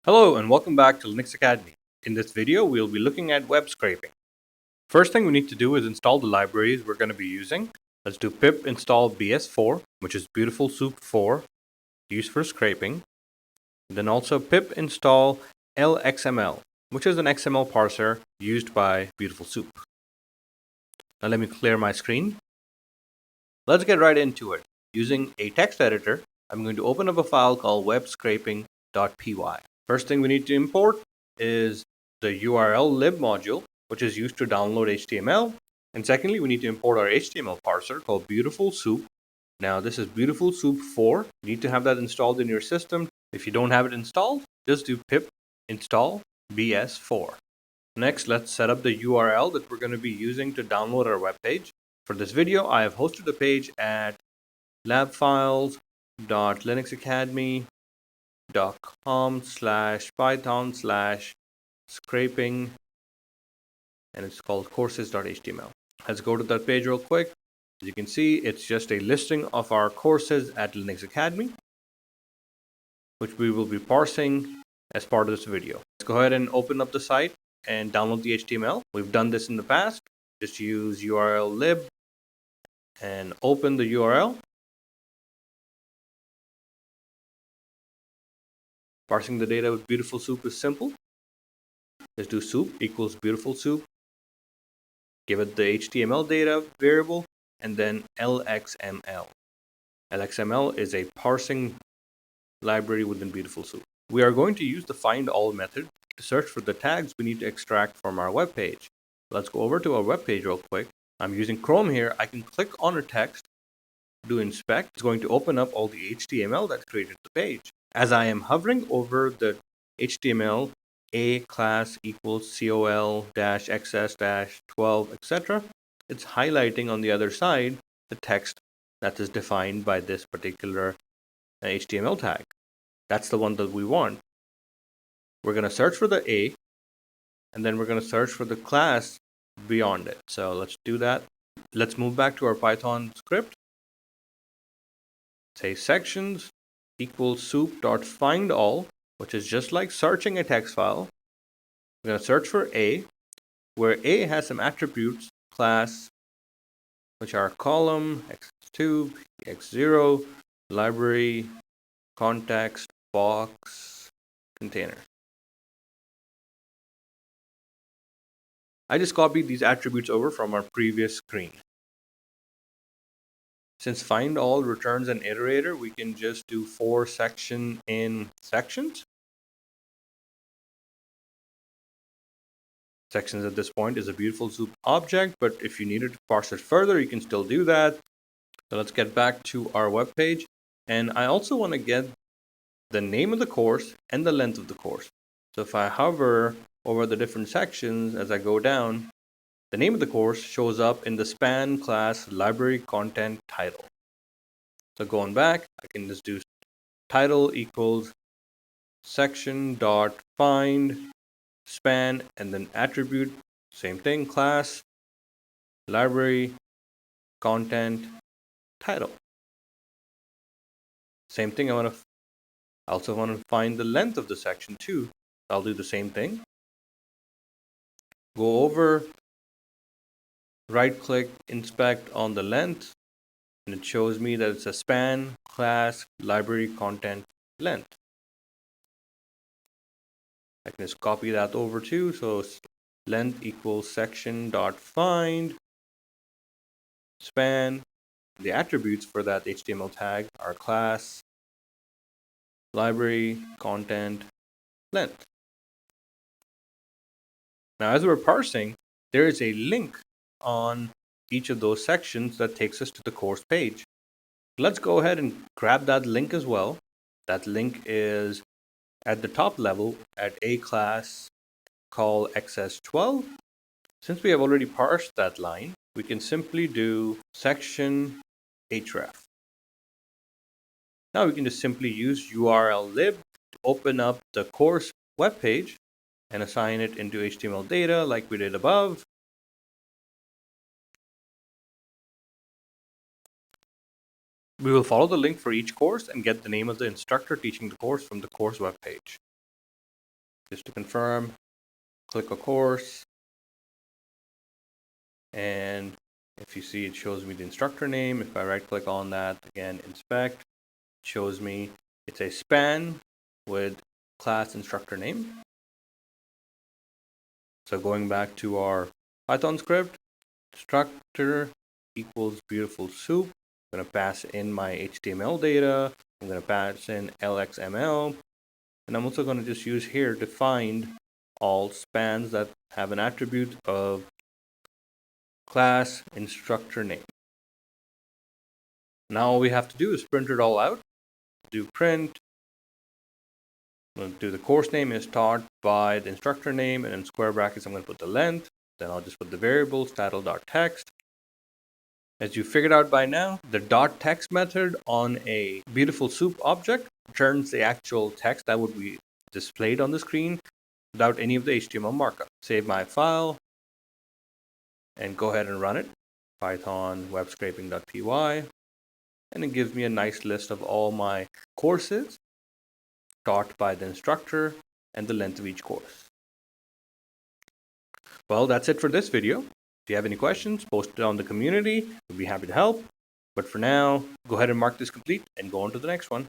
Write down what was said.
Hello and welcome back to Linux Academy. In this video, we'll be looking at web scraping. First thing we need to do is install the libraries we're going to be using. Let's do pip install bs4, which is BeautifulSoup 4, used for scraping. Then also pip install lxml, which is an XML parser used by BeautifulSoup. Now let me clear my screen. Let's get right into it. Using a text editor, I'm going to open up a file called webscraping.py. First thing we need to import is the URL lib module, which is used to download HTML. And secondly, we need to import our HTML parser called BeautifulSoup. Now this is BeautifulSoup 4. You need to have that installed in your system. If you don't have it installed, just do pip install bs4. Next, let's set up the URL that we're going to be using to download our web page. For this video, I have hosted a page at labfiles.linuxacademy.com/python/scraping, and it's called courses.html. Let's go to that page real quick. As you can see, it's just a listing of our courses at Linux Academy, which we will be parsing as part of this video. Let's go ahead and open up the site and download the HTML. We've done this in the past. Just use URL lib and open the URL. Parsing the data with BeautifulSoup is simple. Just do soup equals BeautifulSoup. Give it the HTML data variable and then LXML. LXML is a parsing library within BeautifulSoup. We are going to use the find all method to search for the tags we need to extract from our web page. Let's go over to our web page real quick. I'm using Chrome here. I can click on a text, do inspect. It's going to open up all the HTML that's created the page. As I am hovering over the HTML, a class equals col-xs-12, etc., it's highlighting on the other side the text that is defined by this particular HTML tag. That's the one that we want. We're going to search for the A, and then we're going to search for the class beyond it. So let's do that. Let's move back to our Python script. Say sections equals soup.findAll, which is just like searching a text file. We're going to search for A, where A has some attributes, class, which are column, x2, x0, library, context, box, container. I just copied these attributes over from our previous screen. Since find all returns an iterator, we can just do for section in sections. Sections at this point is a BeautifulSoup object, but if you needed to parse it further, you can still do that. So let's get back to our web page. And I also want to get the name of the course and the length of the course. So if I hover over the different sections as I go down, the name of the course shows up in the span class library content title. So going back, I can just do title equals section.find span and then attribute, same thing, class, library, content, title. Same thing, I also want to find the length of the section too. I'll do the same thing. Go over, right click, inspect on the length, and it shows me that it's a span, class, library, content, length. I can just copy that over too. So length equals section.find span. The attributes for that HTML tag are class, library, content, length. Now, as we're parsing, there is a link on each of those sections that takes us to the course page. Let's go ahead and grab that link as well. That link is at the top level at a class call xs12. Since we have already parsed that line, we can simply do section href. Now we can just simply use URL lib to open up the course web page and assign it into HTML data like we did above. We will follow the link for each course and get the name of the instructor teaching the course from the course web page. Just to confirm, click a course, and if you see, it shows me the instructor name. If I right click on that, again, inspect, it shows me it's a span with class instructor name. So going back to our Python script, instructor equals BeautifulSoup. I'm going to pass in my HTML data. I'm going to pass in LXML. And I'm also going to just use here to find all spans that have an attribute of class instructor name. Now all we have to do is print it all out. Do print. I'm going to do the course name is taught by the instructor name, and in square brackets I'm going to put the length. Then I'll just put the variables title.text. As you figured out by now, the .text method on a BeautifulSoup object returns the actual text that would be displayed on the screen without any of the HTML markup. Save my file and go ahead and run it. Python webscraping.py, and it gives me a nice list of all my courses taught by the instructor and the length of each course. Well, that's it for this video. If you have any questions, post it on the community. We'll be happy to help. But for now, go ahead and mark this complete and go on to the next one.